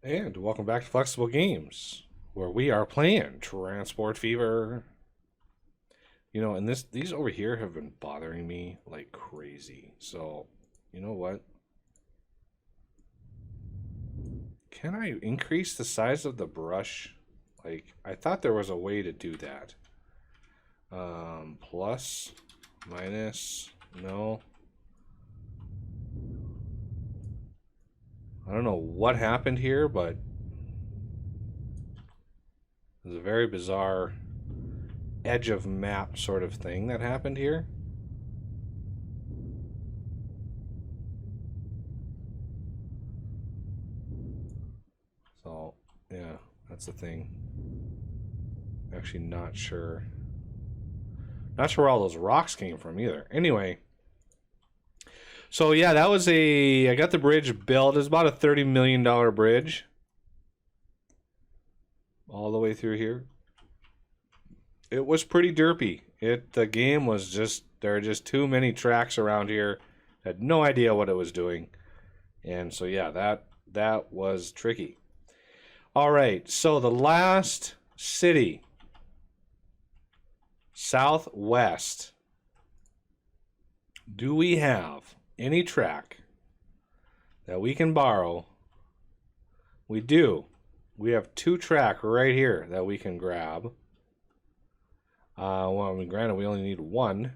And welcome back to Flexible Games, where we are playing Transport Fever. You know, and these over here have been bothering me like crazy. So, you know what? Can I increase the size of the brush? Like, I thought there was a way to do that. Plus, minus, no. I don't know what happened here, but there's a very bizarre edge of map sort of thing that happened here. So, yeah, that's the thing. Actually, not sure. Not sure where all those rocks came from either. Anyway, so yeah, that was I got the bridge built. It's about a $30 million bridge. All the way through here. It was pretty derpy. The game was just, there are just too many tracks around here. Had no idea what it was doing. And so yeah, that was tricky. All right, so the last city, southwest. Do we have any track that we can borrow? We do. We have 2 track right here that we can grab. Well, I mean, granted, we only need 1.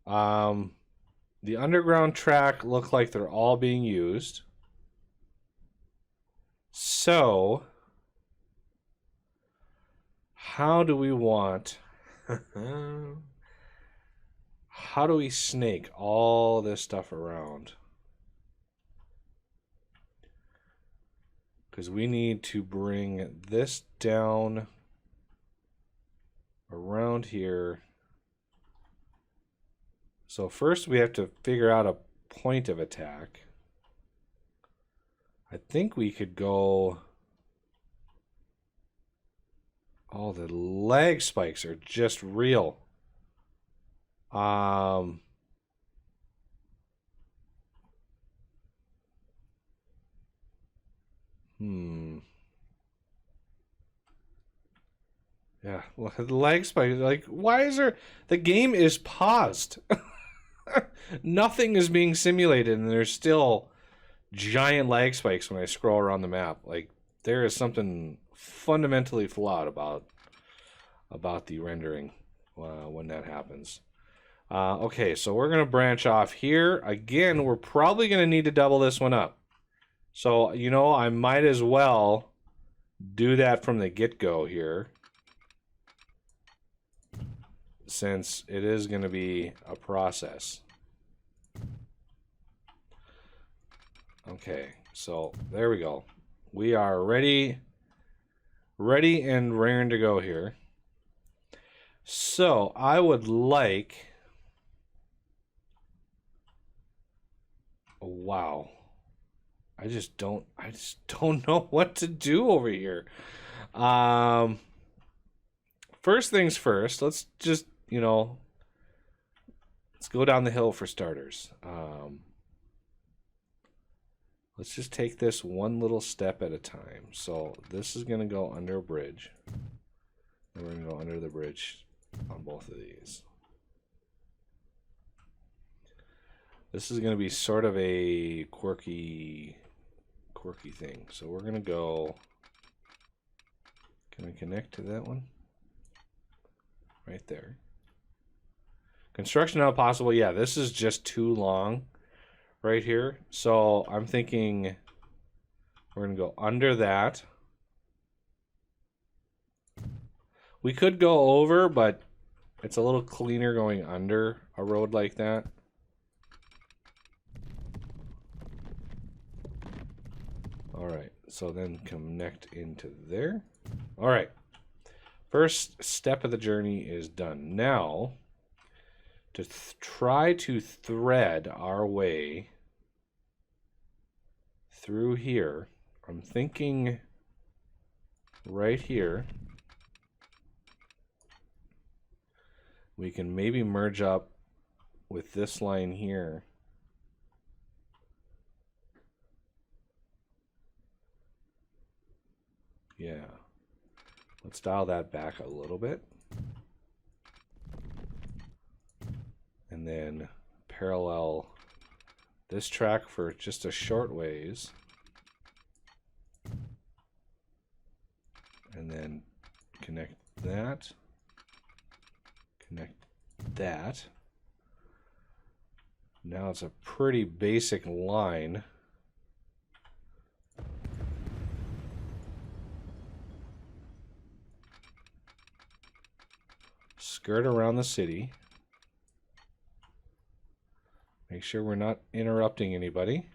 The underground track look like they're all being used. So, how do we want... how do we snake all this stuff around? Because we need to bring this down around here. So first we have to figure out a point of attack. I think we could go... Oh, the lag spikes are just real. Yeah, well, the lag spike, like, why is there... The game is paused. Nothing is being simulated, and there's still giant lag spikes when I scroll around the map. Like, there is something fundamentally flawed about the rendering when that happens. Okay, so we're going to branch off here. Again, we're probably going to need to double this one up. So, you know, I might as well do that from the get-go here, since it is going to be a process. Okay, so there we go. We are ready and raring to go here. So I would like... Wow. I just don't know what to do over here. First things first, let's just, you know, let's go down the hill for starters. Let's just take this one little step at a time. So this is going to go under a bridge. And we're going to go under the bridge on both of these. This is going to be sort of a quirky thing. So we're going to go... Can I connect to that one? Right there. Construction not possible. Yeah, this is just too long right here. So I'm thinking we're going to go under that. We could go over, but it's a little cleaner going under a road like that. All right, so then connect into there. All right, first step of the journey is done. Now, to try to thread our way through here, I'm thinking right here, we can maybe merge up with this line here. Yeah. Let's dial that back a little bit. And then parallel this track for just a short ways. And then connect that. Connect that. Now it's a pretty basic line. Skirt around the city. Make sure we're not interrupting anybody.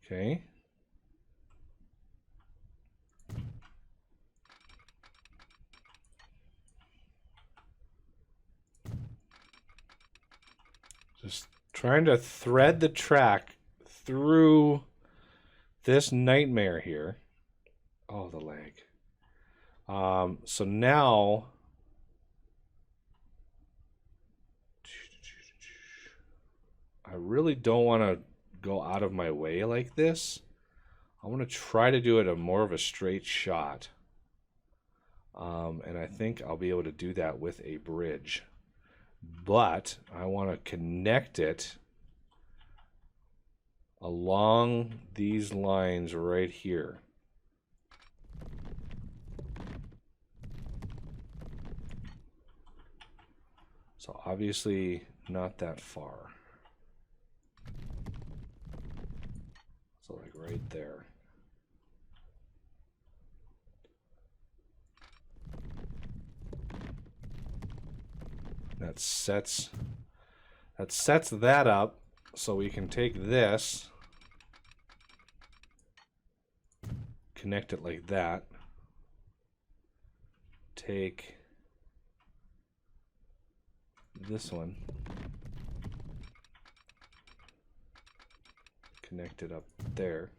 Okay. Just trying to thread the track through this nightmare here. Oh, the lag. So now I really don't want to go out of my way like this. I want to try to do it a more of a straight shot. And I think I'll be able to do that with a bridge. But I want to connect it along these lines right here. So obviously not that far. So like right there. That sets that up so we can take this, connect it like that, take this one, connect it up there.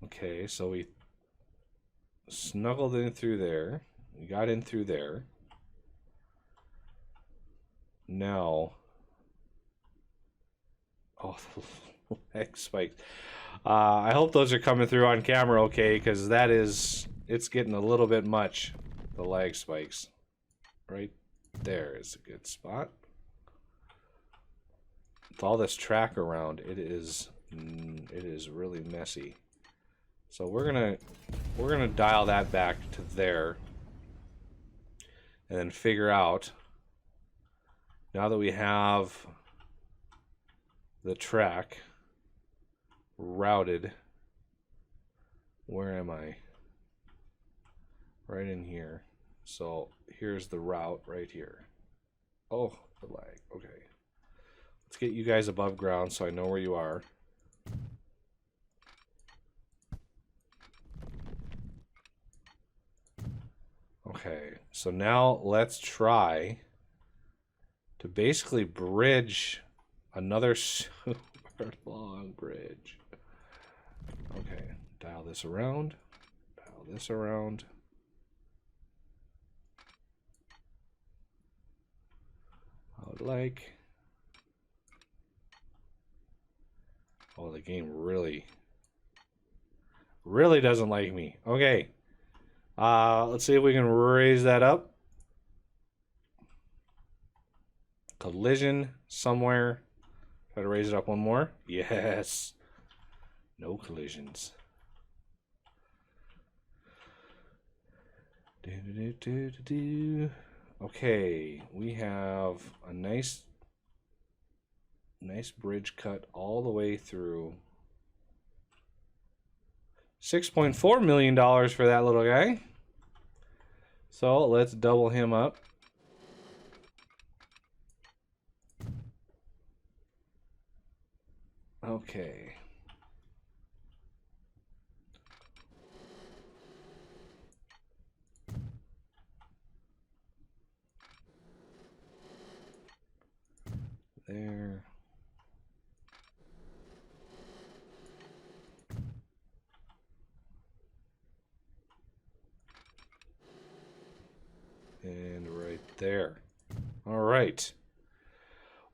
Okay, so we snuggled in through there, we got in through there. Now, oh, the leg spikes. I hope those are coming through on camera okay, because it's getting a little bit much, the lag spikes. Right there is a good spot. With all this track around, it is really messy. So we're gonna dial that back to there, and then figure out, now that we have the track routed, where am I? Right in here. So here's the route right here. Oh, the lag. Okay. Let's get you guys above ground so I know where you are. Okay, so now let's try to basically bridge another super long bridge. Okay, dial this around, dial this around. I would like, oh, the game really doesn't like me. Okay, let's see if we can raise that up. Collision somewhere. Try to raise it up one more. Yes. No collisions. Okay, we have a nice bridge cut all the way through. $6.4 million for that little guy. So let's double him up. Okay. There. And right there. All right.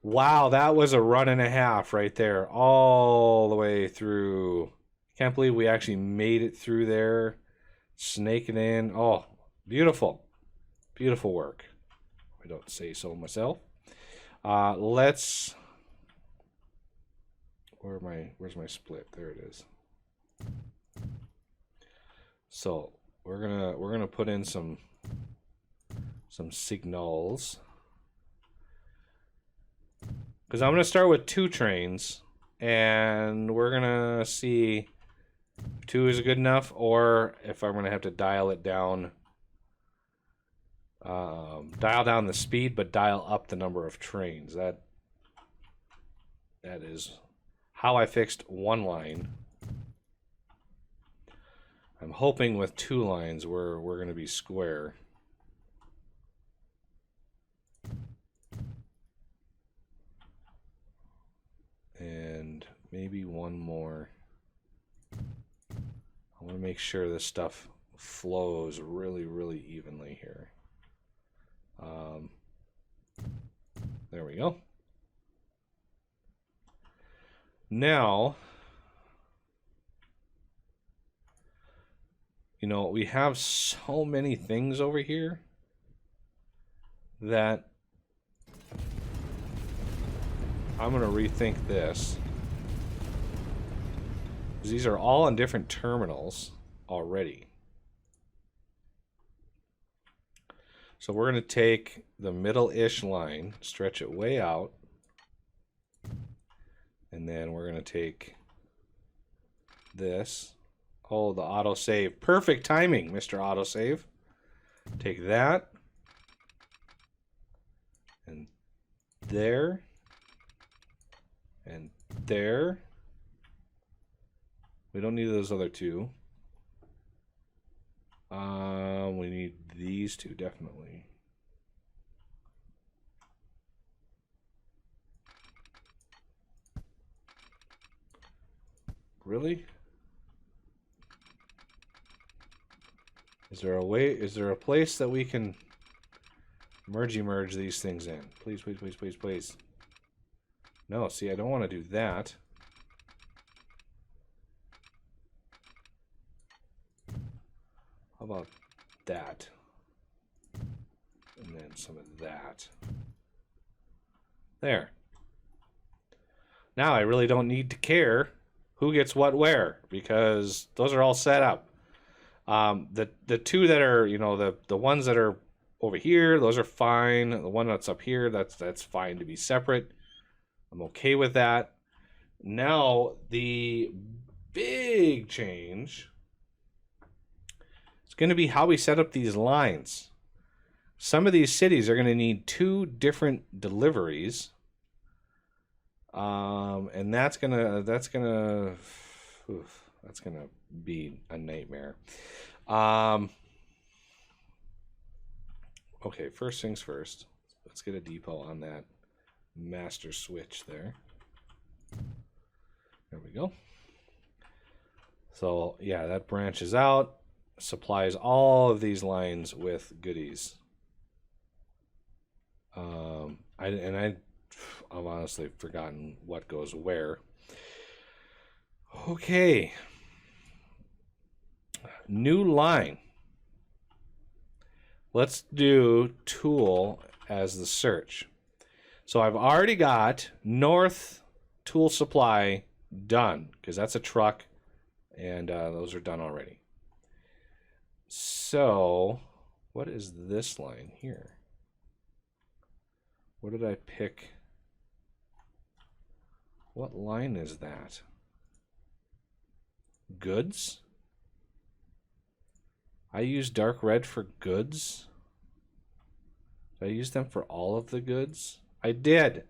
Wow, that was a run and a half right there, all the way through Can't believe we actually made it through there. Snake it in. Oh, beautiful. Beautiful work. I don't say so myself. Let's... Where's my split? There it is. So we're gonna put in some signals, because I'm gonna start with 2 trains, and we're gonna see if 2 is good enough, or if I'm gonna have to dial it down. Dial down the speed, but dial up the number of trains. That is how I fixed 1 line. I'm hoping with 2 lines we're going to be square. And maybe 1 more. I want to make sure this stuff flows really, really evenly here. There we go. Now, you know, we have so many things over here that I'm going to rethink this. These are all on different terminals already. So we're going to take the middle-ish line, stretch it way out, and then we're going to take this. Oh, the autosave. Perfect timing, Mr. Autosave. Take that. And there. And there. We don't need those other 2. We need these 2, definitely. Really? Is there a way, is there a place that we can merge these things in? Please, please, please, please, please. No, see, I don't want to do that. How about that? And then some of that. There. Now I really don't need to care who gets what where, because those are all set up. The 2 that are, you know, the ones that are over here, those are fine. The one that's up here, that's fine to be separate. I'm okay with that. Now the big change is going to be how we set up these lines. Some of these cities are going to need 2 different deliveries. And that's gonna be a nightmare. Okay, first things first. Let's get a depot on that master switch there. There we go. So yeah, that branches out, supplies all of these lines with goodies. I've honestly forgotten what goes where. Okay. New line. Let's do tool as the search. So I've already got North Tool Supply done, because that's a truck, and those are done already. So what is this line here? What did I pick? What line is that? Goods? I use dark red for goods? Did I use them for all of the goods? I did.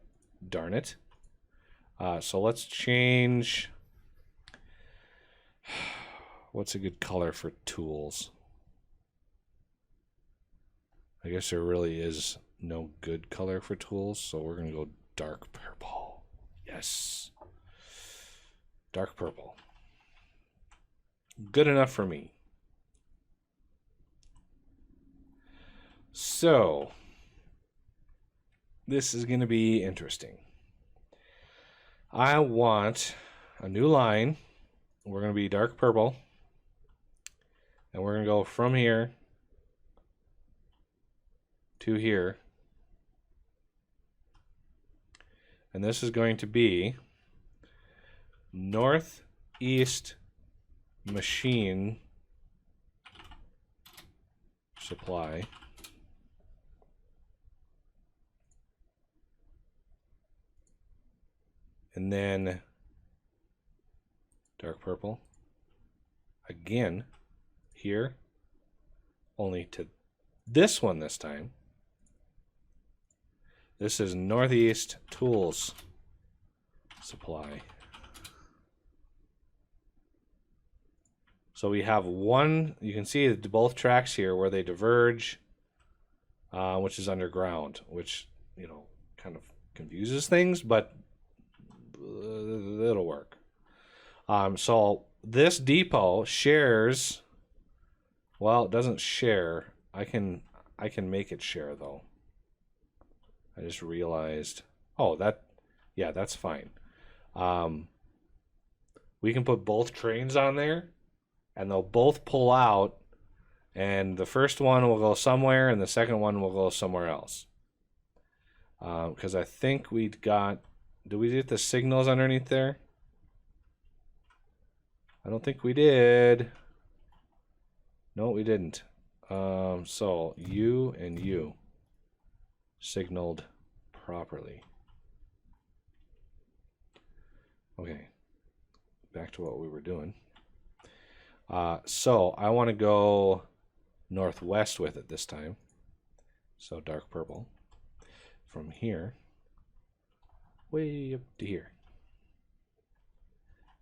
Darn it. So let's change. What's a good color for tools? I guess there really is no good color for tools, so we're going to go dark purple. Yes. Dark purple. Good enough for me. So, this is going to be interesting. I want a new line we're going to be dark purple. And we're going to go from here to here. And this is going to be northeast machine supply. And then dark purple again here, only to this one this time. This is northeast tools supply. So we have one, you can see both tracks here where they diverge, which is underground, which, you know, kind of confuses things, but it'll work. So this depot shares, well, it doesn't share. I can make it share though. I just realized, oh, yeah, that's fine. We can put both trains on there and they'll both pull out, and the first one will go somewhere and the second one will go somewhere else. Because I think we'd got, did we get the signals underneath there? I don't think we did. No, we didn't. So you and you signaled properly. Okay, back to what we were doing. So I want to go northwest with it this time. So dark purple from here way up to here.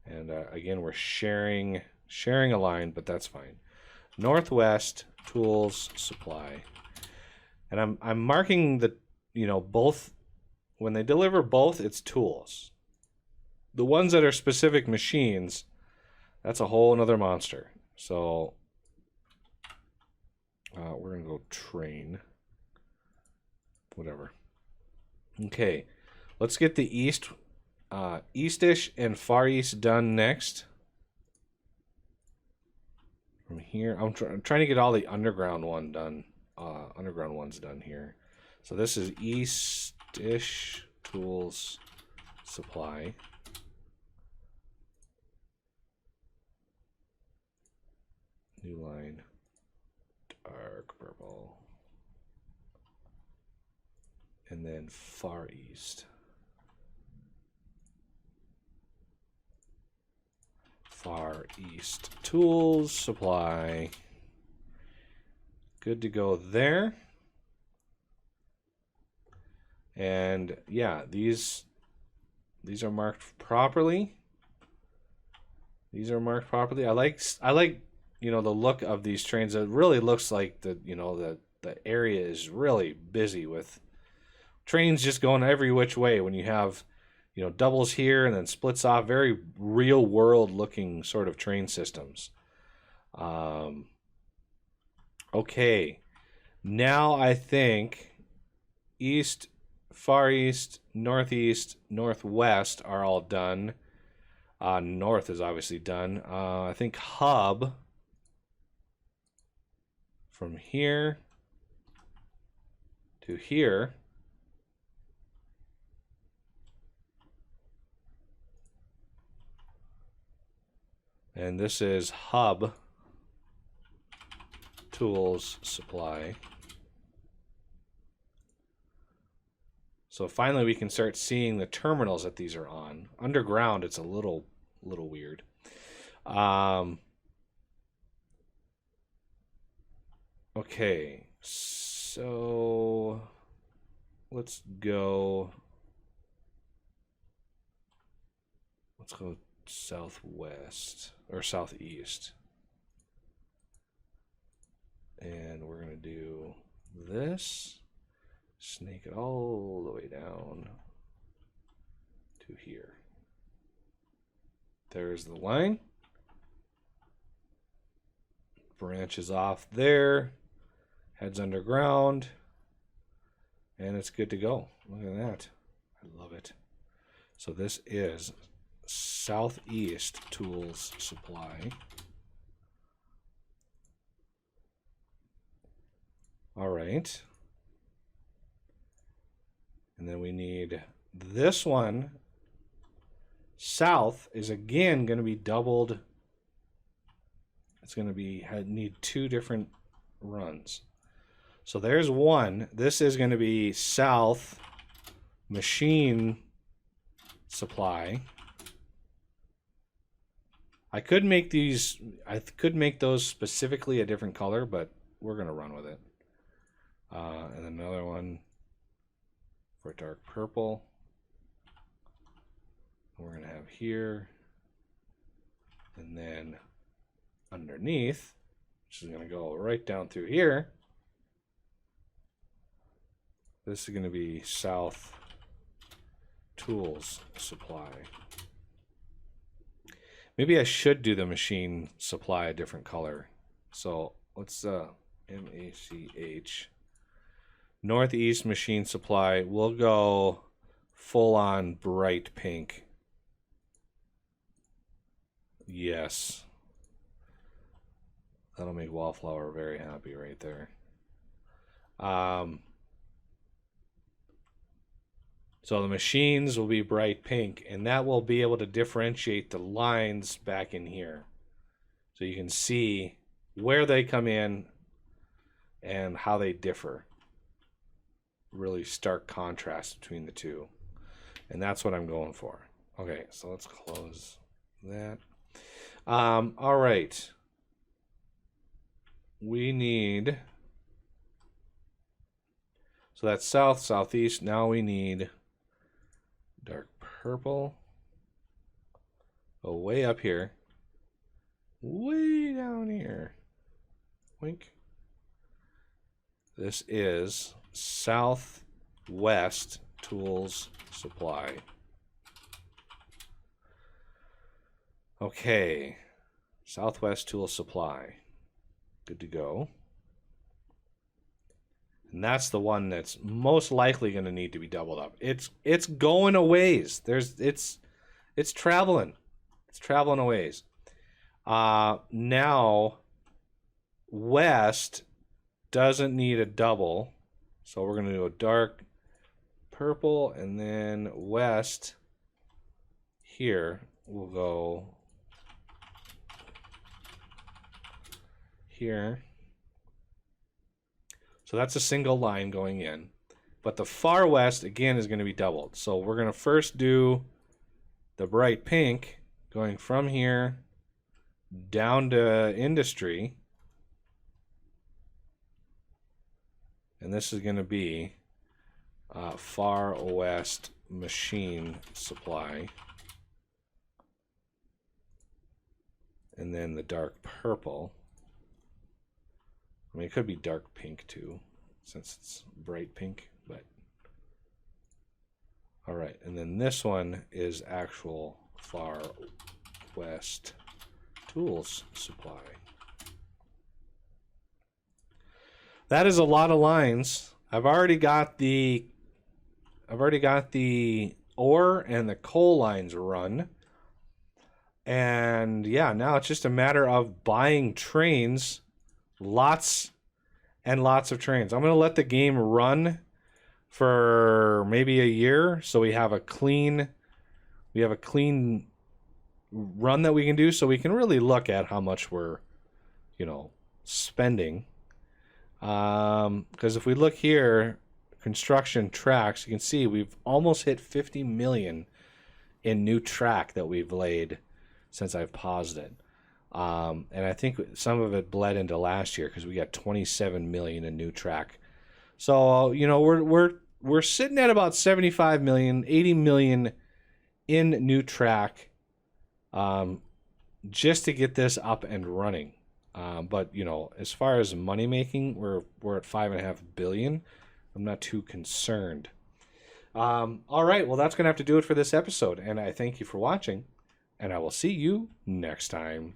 And again, we're sharing a line, but that's fine. Northwest tools supply. And I'm marking the, you know, both, when they deliver both, it's tools. The ones that are specific machines, that's a whole another monster. So we're gonna go train, whatever. Okay, let's get the eastish and far east done next. From here, I'm trying to get all the underground ones done here. So this is eastish tools supply. New line, dark purple, and then far east. Far east tools supply. Good to go there. And yeah, these are marked properly. These are marked properly. I like you know, the look of these trains. It really looks like the area is really busy with trains just going every which way. When you have, you know, doubles here and then splits off, very real world looking sort of train systems. Okay, now I think east, far east, northeast, northwest are all done. North is obviously done. I think hub from here to here. And this is hub tools supply. So finally we can start seeing the terminals that these are on. Underground, it's a little weird. Okay, so let's go southwest or southeast. And we're going to do this, snake it all the way down to here. There's the line. Branches off there, heads underground, and it's good to go. Look at that. I love it. So this is Southeast Tools Supply. All right. And then we need this one. South is again going to be doubled. It's going to be need 2 different runs. So there's one. This is going to be South Machine Supply. I could make these, I could make those specifically a different color, but we're going to run with it. And another one for dark purple. We're going to have here. And then underneath, which is going to go right down through here, this is going to be South Tools Supply. Maybe I should do the machine supply a different color. So let's MACH. Northeast Machine Supply. We'll go full on bright pink. Yes. That'll make Wallflower very happy right there. So the machines will be bright pink, and that will be able to differentiate the lines back in here. So you can see where they come in and how they differ. Really stark contrast between the two. And that's what I'm going for. Okay, so let's close that. All right. We need... So that's south, southeast. Now we need dark purple. Go way up here. Way down here. Wink. This is Southwest Tools Supply. Okay. Southwest Tools Supply. Good to go. And that's the one that's most likely going to need to be doubled up. It's going a ways. It's traveling. It's traveling a ways. Now West doesn't need a double. So we're going to do a dark purple, and then West here we'll go here. So that's a single line going in. But the far west, again, is going to be doubled. So we're going to first do the bright pink going from here down to industry. And this is going to be far west machine supply. And then the dark purple. I mean, it could be dark pink too, since it's bright pink, but all right. And then this one is actual far west tools supply. That is a lot of lines. I've already got the ore and the coal lines run. And yeah, now it's just a matter of buying trains. Lots and lots of trains. I'm going to let the game run for maybe a year so we have a clean run that we can do, so we can really look at how much we're, spending. Because if we look here, construction tracks, you can see we've almost hit 50 million in new track that we've laid since I've paused it. And I think some of it bled into last year because we got 27 million in new track. So, we're sitting at about 75 million, 80 million in new track, just to get this up and running. But as far as money making, we're at 5.5 billion. I'm not too concerned. All right. Well, that's going to have to do it for this episode. And I thank you for watching, and I will see you next time.